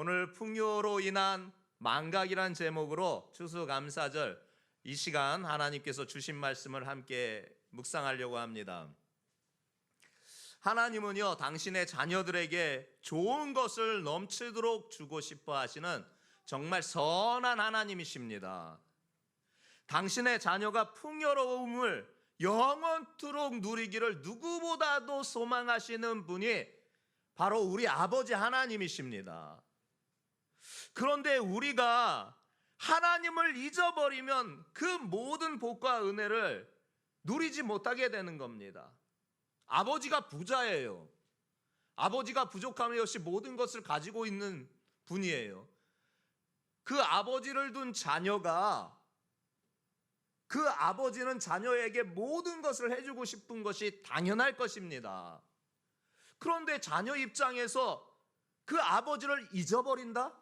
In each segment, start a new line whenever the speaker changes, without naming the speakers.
오늘 풍요로 인한 망각이란 제목으로 추수감사절 이 시간 하나님께서 주신 말씀을 함께 묵상하려고 합니다. 하나님은요, 당신의 자녀들에게 좋은 것을 넘치도록 주고 싶어 하시는 정말 선한 하나님이십니다. 당신의 자녀가 풍요로움을 영원토록 누리기를 누구보다도 소망하시는 분이 바로 우리 아버지 하나님이십니다. 그런데 우리가 하나님을 잊어버리면 그 모든 복과 은혜를 누리지 못하게 되는 겁니다. 아버지가 부자예요. 아버지가 부족함이 없이 모든 것을 가지고 있는 분이에요. 그 아버지를 둔 자녀가 그 아버지는 자녀에게 모든 것을 해주고 싶은 것이 당연할 것입니다. 그런데 자녀 입장에서 그 아버지를 잊어버린다?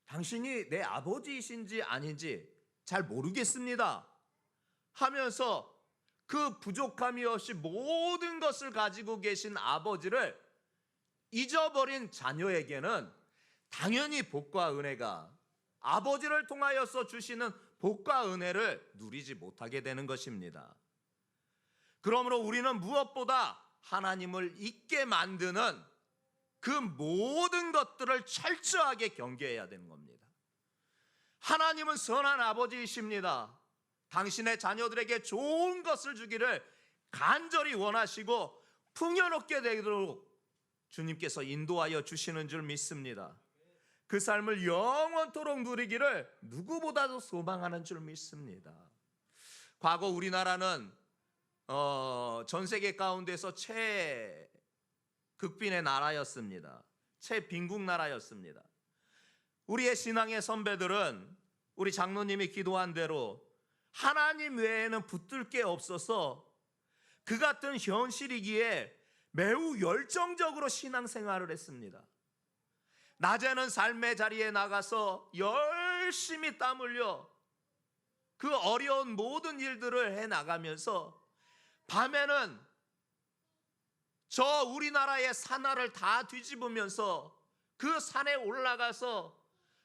당신이 내 아버지이신지 아닌지 잘 모르겠습니다 하면서 그 부족함이 없이 모든 것을 가지고 계신 아버지를 잊어버린 자녀에게는 당연히 복과 은혜가 아버지를 통하여서 주시는 복과 은혜를 누리지 못하게 되는 것입니다. 그러므로 우리는 무엇보다 하나님을 잊게 만드는 그 모든 것들을 철저하게 경계해야 되는 겁니다. 하나님은 선한 아버지이십니다. 당신의 자녀들에게 좋은 것을 주기를 간절히 원하시고 풍요롭게 되도록 주님께서 인도하여 주시는 줄 믿습니다. 그 삶을 영원토록 누리기를 누구보다도 소망하는 줄 믿습니다. 과거 우리나라는 전 세계 가운데서 최극빈의 나라였습니다. 최빈국 나라였습니다. 우리의 신앙의 선배들은 우리 장로님이 기도한 대로 하나님 외에는 붙들 게 없어서 그 같은 현실이기에 매우 열정적으로 신앙생활을 했습니다. 낮에는 삶의 자리에 나가서 열심히 땀 흘려 그 어려운 모든 일들을 해나가면서 밤에는 저 우리나라의 산하를 다 뒤집으면서 그 산에 올라가서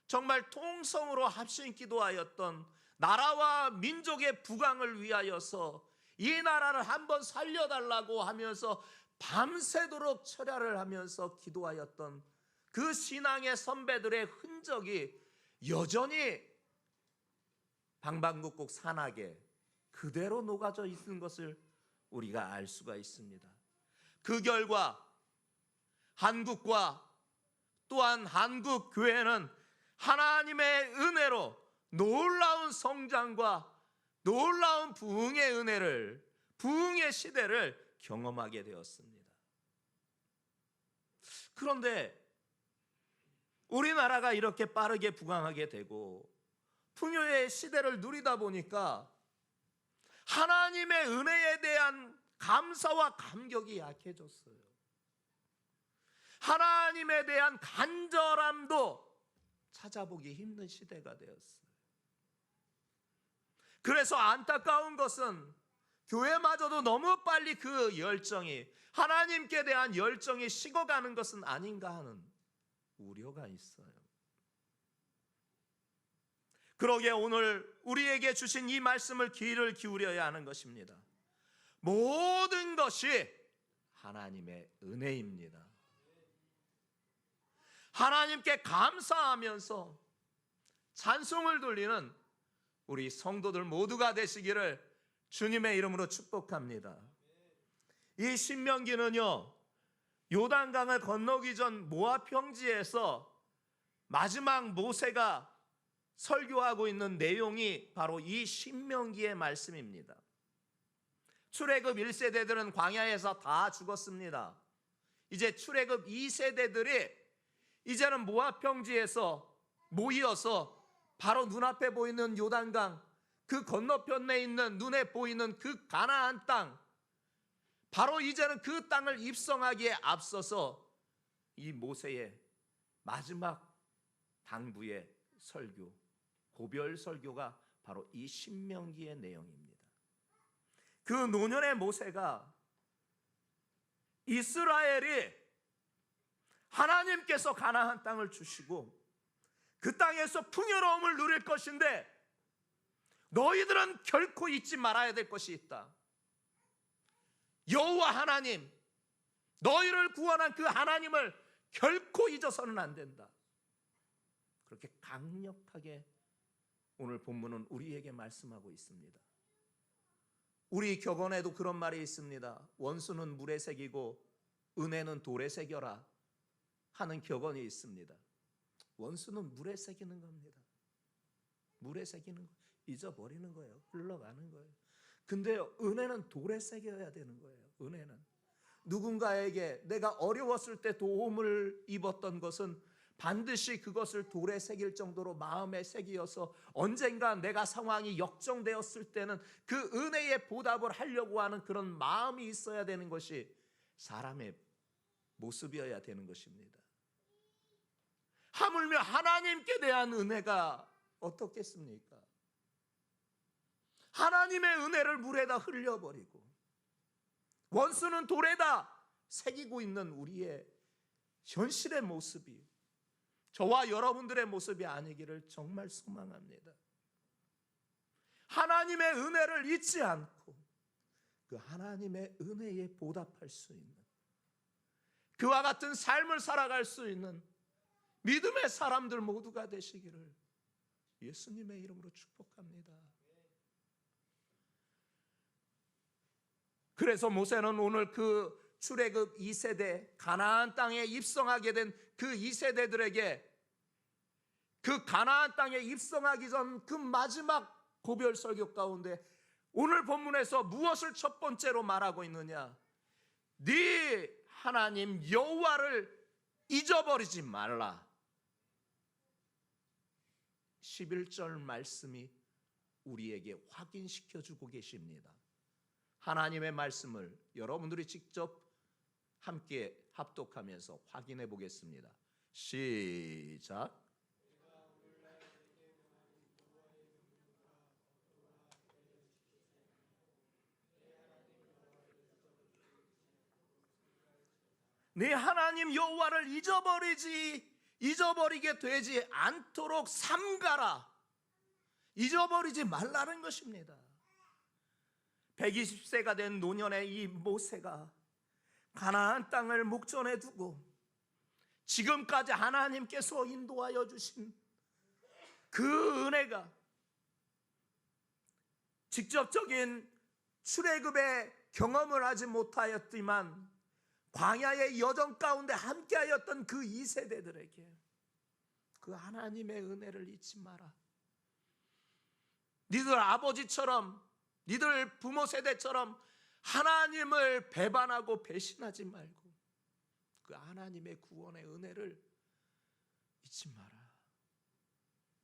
정말 통성으로 합심 기도하였던 나라와 민족의 부강을 위하여서 이 나라를 한번 살려달라고 하면서 밤새도록 철야를 하면서 기도하였던 그 신앙의 선배들의 흔적이 여전히 방방곡곡 산악에 그대로 녹아져 있는 것을 우리가 알 수가 있습니다. 그 결과 한국과 또한 한국 교회는 하나님의 은혜로 놀라운 성장과 놀라운 부흥의 은혜를, 부흥의 시대를 경험하게 되었습니다. 그런데 우리나라가 이렇게 빠르게 부강하게 되고 풍요의 시대를 누리다 보니까 하나님의 은혜에 대한 감사와 감격이 약해졌어요. 하나님에 대한 간절함도 찾아보기 힘든 시대가 되었어요. 그래서 안타까운 것은 교회마저도 너무 빨리 그 열정이, 하나님께 대한 열정이 식어가는 것은 아닌가 하는 우려가 있어요. 그러기에 오늘 우리에게 주신 이 말씀을 귀를 기울여야 하는 것입니다. 모든 것이 하나님의 은혜입니다. 하나님께 감사하면서 찬송을 돌리는 우리 성도들 모두가 되시기를 주님의 이름으로 축복합니다. 이 신명기는요, 요단강을 건너기 전 모압 평지에서 마지막 모세가 설교하고 있는 내용이 바로 이 신명기의 말씀입니다. 출애굽 1세대들은 광야에서 다 죽었습니다. 이제 출애굽 2세대들이 이제는 모압 평지에서 모여서 바로 눈앞에 보이는 요단강 그 건너편에 있는 눈에 보이는 그 가나안 땅, 바로 이제는 그 땅을 입성하기에 앞서서 이 모세의 마지막 당부의 설교, 고별 설교가 바로 이 신명기의 내용입니다. 그 노년의 모세가 이스라엘이 하나님께서 가나안 땅을 주시고 그 땅에서 풍요로움을 누릴 것인데 너희들은 결코 잊지 말아야 될 것이 있다. 여호와 하나님, 너희를 구원한 그 하나님을 결코 잊어서는 안 된다. 그렇게 강력하게 오늘 본문은 우리에게 말씀하고 있습니다. 우리 격언에도 그런 말이 있습니다. 원수는 물에 새기고 은혜는 돌에 새겨라 하는 격언이 있습니다. 원수는 물에 새기는 겁니다. 물에 새기는 거, 잊어버리는 거예요. 흘러가는 거예요. 근데 은혜는 돌에 새겨야 되는 거예요. 은혜는 누군가에게 내가 어려웠을 때 도움을 입었던 것은 반드시 그것을 돌에 새길 정도로 마음에 새기어서 언젠가 내가 상황이 역정되었을 때는 그 은혜의 보답을 하려고 하는 그런 마음이 있어야 되는 것이 사람의 모습이어야 되는 것입니다. 하물며 하나님께 대한 은혜가 어떻겠습니까? 하나님의 은혜를 물에다 흘려버리고 원수는 돌에다 새기고 있는 우리의 현실의 모습이 저와 여러분들의 모습이 아니기를 정말 소망합니다. 하나님의 은혜를 잊지 않고 그 하나님의 은혜에 보답할 수 있는 그와 같은 삶을 살아갈 수 있는 믿음의 사람들 모두가 되시기를 예수님의 이름으로 축복합니다. 그래서 모세는 오늘 그 출애굽 2세대 가나안 땅에 입성하게 된 그 2세대들에게 그 가나안 땅에 입성하기 전 그 마지막 고별 설교 가운데 오늘 본문에서 무엇을 첫 번째로 말하고 있느냐? 네 하나님 여호와를 잊어버리지 말라. 11절 말씀이 우리에게 확인시켜주고 계십니다. 하나님의 말씀을 여러분들이 직접 함께 합독하면서 확인해 보겠습니다. 시작. 네 하나님 여호와를 잊어버리게 되지 않도록 삼가라. 잊어버리지 말라는 것입니다. 120세가 된 노년의 이 모세가 가나안 땅을 목전에 두고 지금까지 하나님께서 인도하여 주신 그 은혜가 직접적인 출애굽의 경험을 하지 못하였지만 광야의 여정 가운데 함께하였던 그 2세대들에게 그 하나님의 은혜를 잊지 마라. 니들 아버지처럼 니들 부모 세대처럼 하나님을 배반하고 배신하지 말고 그 하나님의 구원의 은혜를 잊지 마라.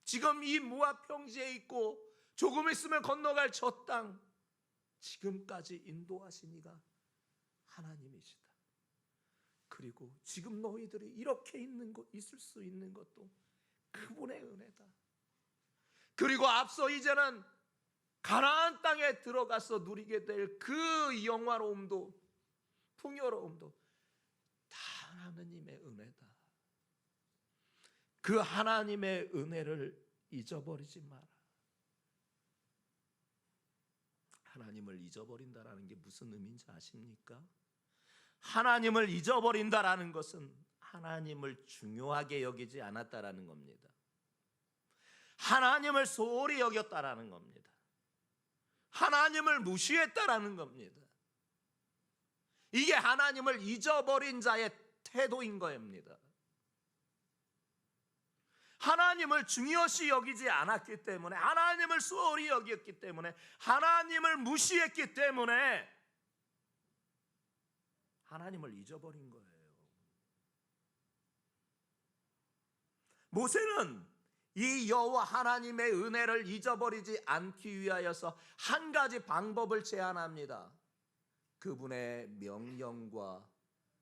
지금 이 모압 평지에 있고 조금 있으면 건너갈 저 땅 지금까지 인도하신 이가 하나님이시다. 그리고 지금 너희들이 이렇게 있을 수 있는 것도 그분의 은혜다. 그리고 앞서 이제는 가나안 땅에 들어가서 누리게 될 그 영화로움도 풍요로움도 다 하나님의 은혜다. 그 하나님의 은혜를 잊어버리지 마라. 하나님을 잊어버린다라는 게 무슨 의미인지 아십니까? 하나님을 잊어버린다라는 것은 하나님을 중요하게 여기지 않았다라는 겁니다. 하나님을 소홀히 여겼다라는 겁니다. 하나님을 무시했다라는 겁니다. 이게 하나님을 잊어버린 자의 태도인 겁니다. 하나님을 중요시 여기지 않았기 때문에, 하나님을 소홀히 여겼기 때문에, 하나님을 무시했기 때문에 하나님을 잊어버린 거예요. 모세는 이 여호와 하나님의 은혜를 잊어버리지 않기 위하여서 한 가지 방법을 제안합니다. 그분의 명령과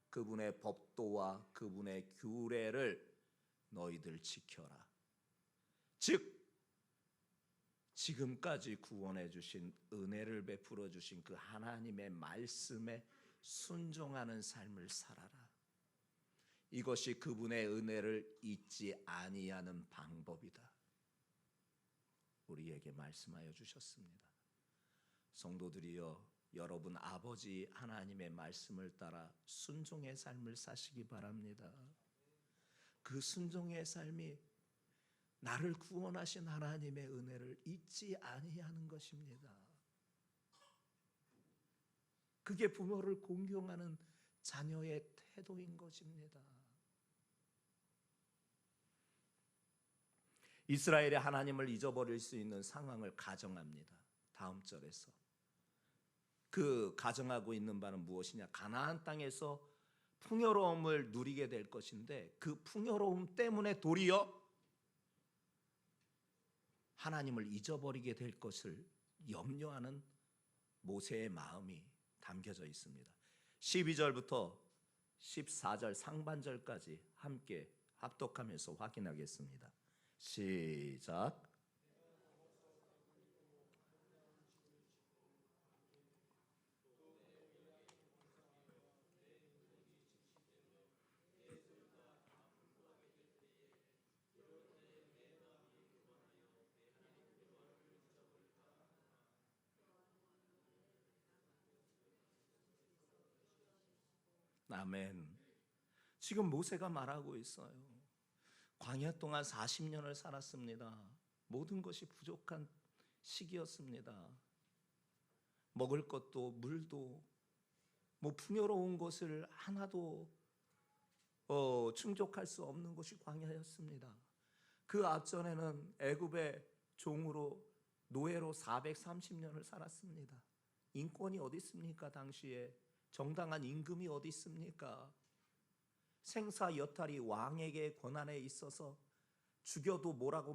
그분의 법도와 그분의 규례를 너희들 지켜라. 즉 지금까지 구원해 주신 은혜를 베풀어 주신 그 하나님의 말씀에 순종하는 삶을 살아라. 이것이 그분의 은혜를 잊지 아니하는 방법이다. 우리에게 말씀하여 주셨습니다. 성도들이여, 여러분 아버지 하나님의 말씀을 따라 순종의 삶을 사시기 바랍니다. 그 순종의 삶이 나를 구원하신 하나님의 은혜를 잊지 아니하는 것입니다. 그게 부모를 공경하는 자녀의 태도인 것입니다. 이스라엘이 하나님을 잊어버릴 수 있는 상황을 가정합니다. 다음 절에서 그 가정하고 있는 바는 무엇이냐? 가나안 땅에서 풍요로움을 누리게 될 것인데 그 풍요로움 때문에 도리어 하나님을 잊어버리게 될 것을 염려하는 모세의 마음이 담겨져 있습니다. 12절부터 14절 상반절까지 함께 합독하면서 확인하겠습니다. 시작. 아멘. 지금 모세가 말하고 있어요. 광야 동안 40년을 살았습니다. 모든 것이 부족한 시기였습니다. 먹을 것도 물도 풍요로운 것을 하나도 충족할 수 없는 것이 광야였습니다. 그 앞전에는 애굽의 종으로 노예로 430년을 살았습니다. 인권이 어디 있습니까? 당시에 정당한 임금이 어디 있습니까? 생사 여탈이 왕에게 권한에 있어서 죽여도 뭐라고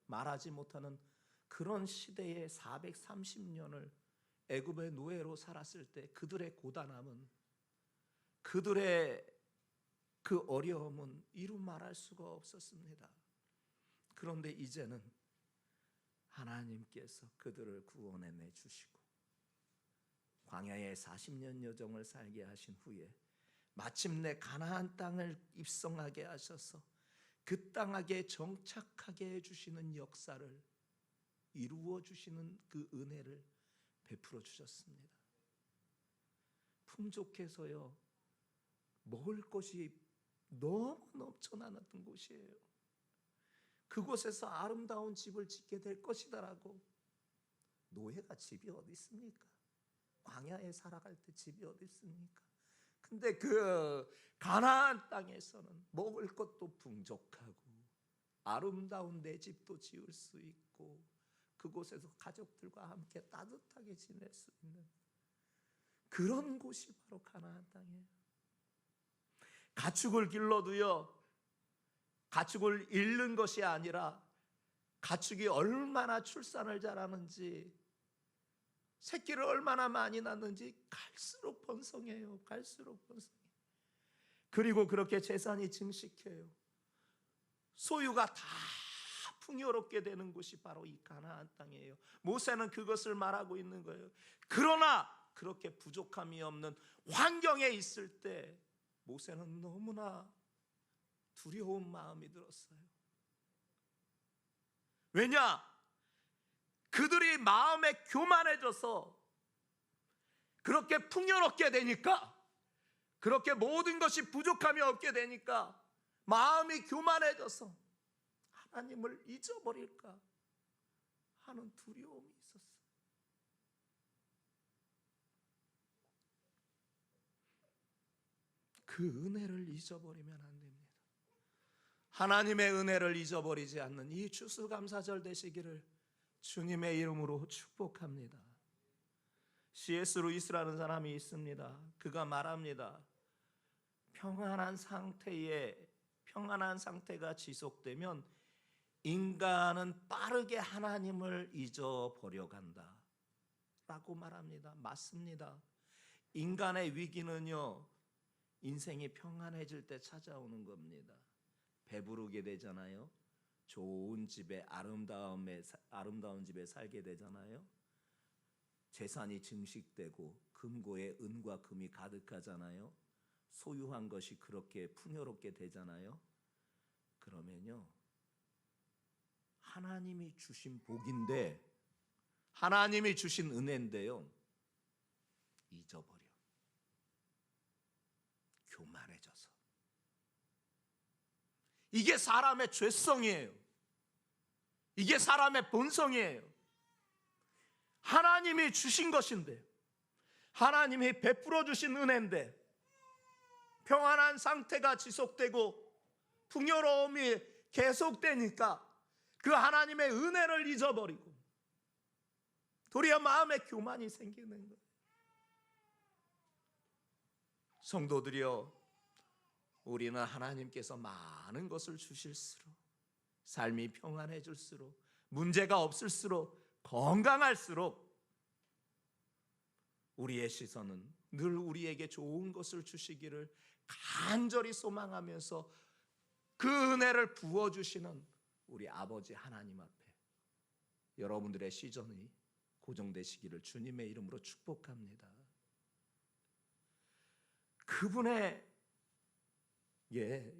말하지 못하는 그런 시대에 430년을 애굽의 노예로 살았을 때 그들의 고단함은, 그들의 그 어려움은 이루 말할 수가 없었습니다. 그런데 이제는 하나님께서 그들을 구원해 주시고 광야의 40년 여정을 살게 하신 후에 마침내 가나안 땅을 입성하게 하셔서 그 땅에 정착하게 해주시는 역사를 이루어 주시는 그 은혜를 베풀어 주셨습니다. 풍족해서요, 먹을 것이 너무 넘쳐나던 곳이에요. 그곳에서 아름다운 집을 짓게 될 것이다라고. 노예가 집이 어디 있습니까? 광야에 살아갈 때 집이 어디 있습니까? 근데 그 가나안 땅에서는 먹을 것도 풍족하고 아름다운 내 집도 지을 수 있고 그곳에서 가족들과 함께 따뜻하게 지낼 수 있는 그런 곳이 바로 가나안 땅이에요. 가축을 길러도요, 가축을 잃는 것이 아니라 가축이 얼마나 출산을 잘하는지, 새끼를 얼마나 많이 낳는지 갈수록 번성해요. 갈수록 번성해요. 그리고 그렇게 재산이 증식해요. 소유가 다 풍요롭게 되는 곳이 바로 이 가나안 땅이에요. 모세는 그것을 말하고 있는 거예요. 그러나 그렇게 부족함이 없는 환경에 있을 때 모세는 너무나 두려운 마음이 들었어요. 왜냐? 그들이 마음에 교만해져서 그렇게 풍요롭게 되니까, 그렇게 모든 것이 부족함이 없게 되니까 마음이 교만해져서 하나님을 잊어버릴까 하는 두려움이 있었어요. 그 은혜를 잊어버리면 안 됩니다. 하나님의 은혜를 잊어버리지 않는 이 추수감사절 되시기를 주님의 이름으로 축복합니다. C.S. 루이스라는 사람이 있습니다. 그가 말합니다. 평안한 상태가 지속되면 인간은 빠르게 하나님을 잊어버려 간다 라고 말합니다. 맞습니다. 인간의 위기는요, 인생이 평안해질 때 찾아오는 겁니다. 배부르게 되잖아요. 좋은 집에 아름다운 집에 살게 되잖아요. 재산이 증식되고 금고에 은과 금이 가득하잖아요. 소유한 것이 그렇게 풍요롭게 되잖아요. 그러면요, 하나님이 주신 복인데, 하나님이 주신 은혜인데요, 잊어버려. 교만해져서. 이게 사람의 죄성이에요. 이게 사람의 본성이에요. 하나님이 주신 것인데, 하나님이 베풀어 주신 은혜인데, 평안한 상태가 지속되고 풍요로움이 계속되니까 그 하나님의 은혜를 잊어버리고 도리어 마음에 교만이 생기는 거예요. 성도들이여, 우리는 하나님께서 많은 것을 주실수록, 삶이 평안해질수록, 문제가 없을수록, 건강할수록 우리의 시선은 늘 우리에게 좋은 것을 주시기를 간절히 소망하면서 그 은혜를 부어주시는 우리 아버지 하나님 앞에 여러분들의 시선이 고정되시기를 주님의 이름으로 축복합니다. 그분의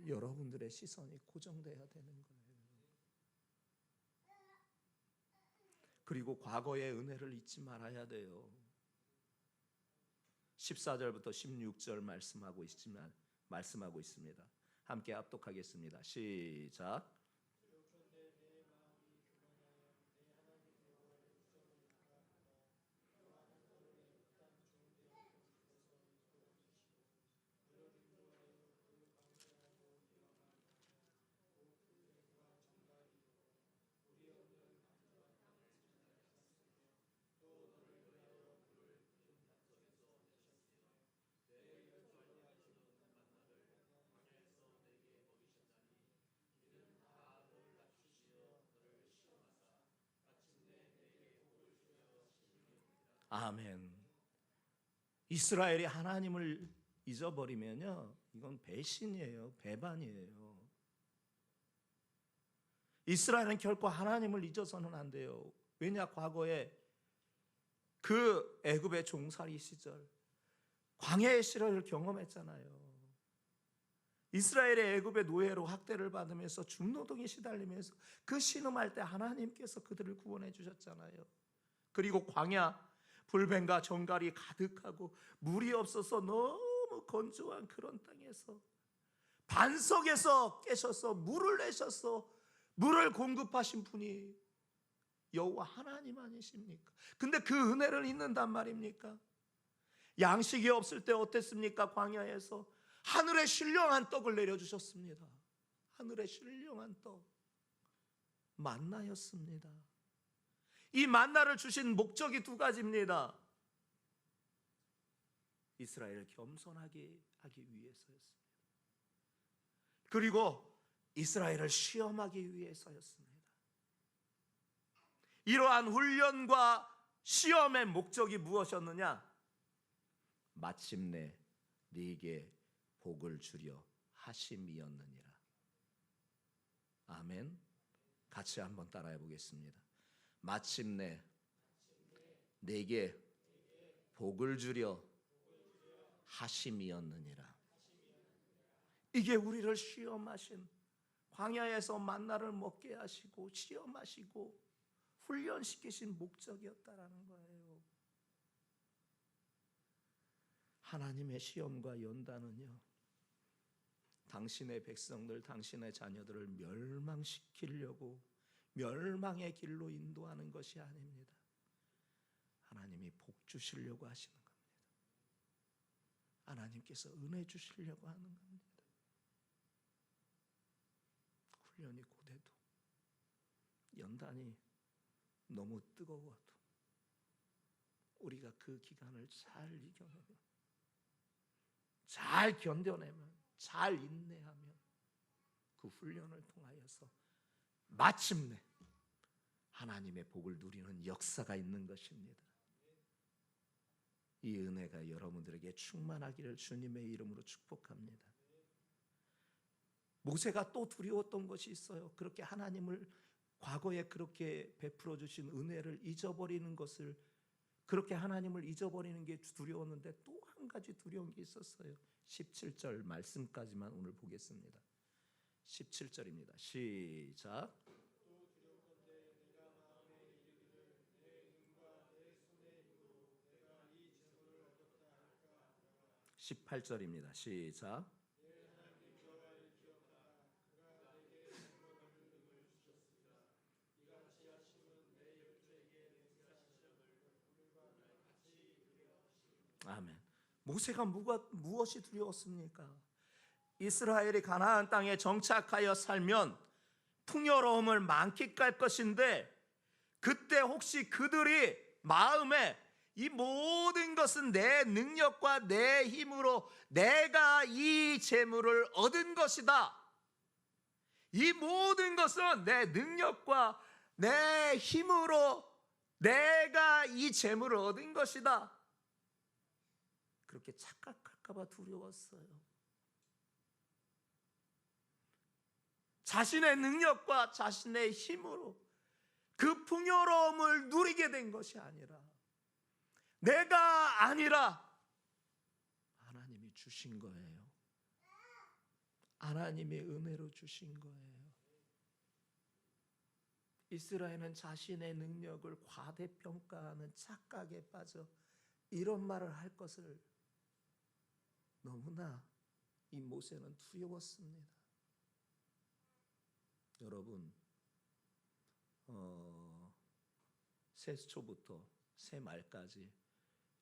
여러분들의 시선이 고정돼야 되는 거예요. 그리고 과거의 은혜를 잊지 말아야 돼요. 14절부터 16절 말씀하고 있습니다. 함께 합독하겠습니다. 시작. 아멘. 이스라엘이 하나님을 잊어버리면요, 이건 배신이에요. 배반이에요. 이스라엘은 결코 하나님을 잊어서는 안 돼요. 왜냐, 과거에 그 애굽의 종살이 시절 광야의 시절을 경험했잖아요. 이스라엘의 애굽의 노예로 학대를 받으면서 중노동에 시달리면서 그 신음할 때 하나님께서 그들을 구원해 주셨잖아요. 그리고 광야, 불뱀과 정갈이 가득하고 물이 없어서 너무 건조한 그런 땅에서 반석에서 깨셔서 물을 내셔서 물을 공급하신 분이 여호와 하나님 아니십니까? 근데 그 은혜를 잊는단 말입니까? 양식이 없을 때 어땠습니까? 광야에서 하늘에 신령한 떡을 내려주셨습니다. 하늘에 신령한 떡, 만나였습니다. 이 만나를 주신 목적이 두 가지입니다. 이스라엘을 겸손하게 하기 위해서였습니다. 그리고 이스라엘을 시험하기 위해서였습니다. 이러한 훈련과 시험의 목적이 무엇이었느냐? 마침내 네게 복을 주려 하심이었느니라. 아멘. 같이 한번 따라해 보겠습니다. 마침내 네게 복을 주려 하심이었느니라. 이게 우리를 시험하신, 광야에서 만나를 먹게 하시고 시험하시고 훈련시키신 목적이었다라는 거예요. 하나님의 시험과 연단은요, 당신의 백성들, 당신의 자녀들을 멸망시키려고 멸망의 길로 인도하는 것이 아닙니다. 하나님이 복 주시려고 하시는 겁니다. 하나님께서 은혜 주시려고 하는 겁니다. 훈련이 고돼도, 연단이 너무 뜨거워도 우리가 그 기간을 잘 이겨내면, 잘 견뎌내면, 잘 인내하면 그 훈련을 통하여서 마침내 하나님의 복을 누리는 역사가 있는 것입니다. 이 은혜가 여러분들에게 충만하기를 주님의 이름으로 축복합니다. 모세가 또 두려웠던 것이 있어요. 그렇게 하나님을 과거에 그렇게 베풀어 주신 은혜를 잊어버리는 것을 그렇게 하나님을 잊어버리는 게 두려웠는데 또 한 가지 두려운 게 있었어요. 17절 말씀까지만 오늘 보겠습니다. 17절입니다. 시작. 18절입니다. 시작. 아멘. 모세가 무엇이 두려웠습니까? 이스라엘이 가나안 땅에 정착하여 살면 풍요로움을 만끽할 것인데, 그때 혹시 그들이 마음에 이 모든 것은 내 능력과 내 힘으로 내가 이 재물을 얻은 것이다, 이 모든 것은 내 능력과 내 힘으로 내가 이 재물을 얻은 것이다, 그렇게 착각할까 봐 두려웠어요. 자신의 능력과 자신의 힘으로 그 풍요로움을 누리게 된 것이 아니라, 내가 아니라 하나님이 주신 거예요. 하나님의 은혜로 주신 거예요. 이스라엘은 자신의 능력을 과대평가하는 착각에 빠져 이런 말을 할 것을 너무나 이 모세는 두려웠습니다. 여러분, 새초부터 새말까지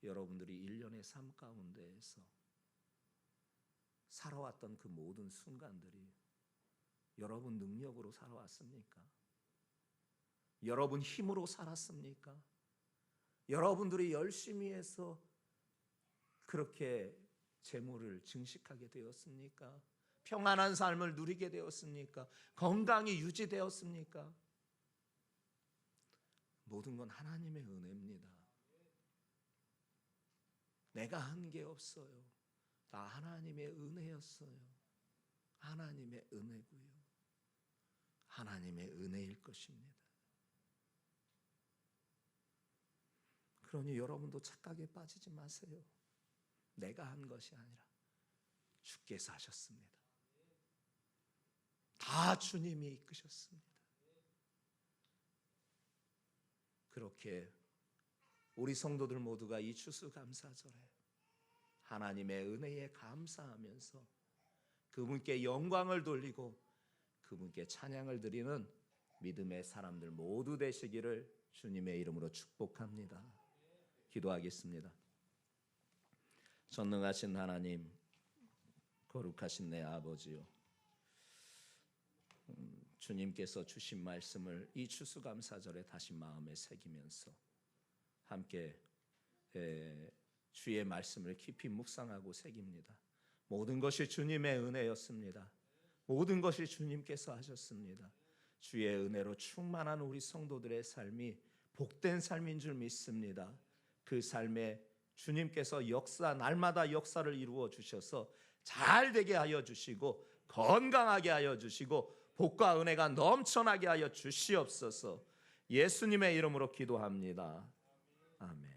여러분들이 1년의 삶 가운데에서 살아왔던 그 모든 순간들이 여러분 능력으로 살아왔습니까? 여러분 힘으로 살았습니까? 여러분들이 열심히 해서 그렇게 재물을 증식하게 되었습니까? 평안한 삶을 누리게 되었습니까? 건강이 유지되었습니까? 모든 건 하나님의 은혜입니다. 내가 한 게 없어요. 다 하나님의 은혜였어요. 하나님의 은혜고요. 하나님의 은혜일 것입니다. 그러니 여러분도 착각에 빠지지 마세요. 내가 한 것이 아니라 주께서 하셨습니다. 다 주님이 이끄셨습니다. 그렇게 우리 성도들 모두가 이 추수감사절에 하나님의 은혜에 감사하면서 그분께 영광을 돌리고 그분께 찬양을 드리는 믿음의 사람들 모두 되시기를 주님의 이름으로 축복합니다. 기도하겠습니다. 전능하신 하나님, 거룩하신 내 아버지요, 주님께서 주신 말씀을 이 추수감사절에 다시 마음에 새기면서 함께 주의 말씀을 깊이 묵상하고 새깁니다. 모든 것이 주님의 은혜였습니다. 모든 것이 주님께서 하셨습니다. 주의 은혜로 충만한 우리 성도들의 삶이 복된 삶인 줄 믿습니다. 그 삶에 주님께서 날마다 역사를 이루어 주셔서 잘 되게 하여 주시고 건강하게 하여 주시고 복과 은혜가 넘쳐나게 하여 주시옵소서. 예수님의 이름으로 기도합니다. 아멘.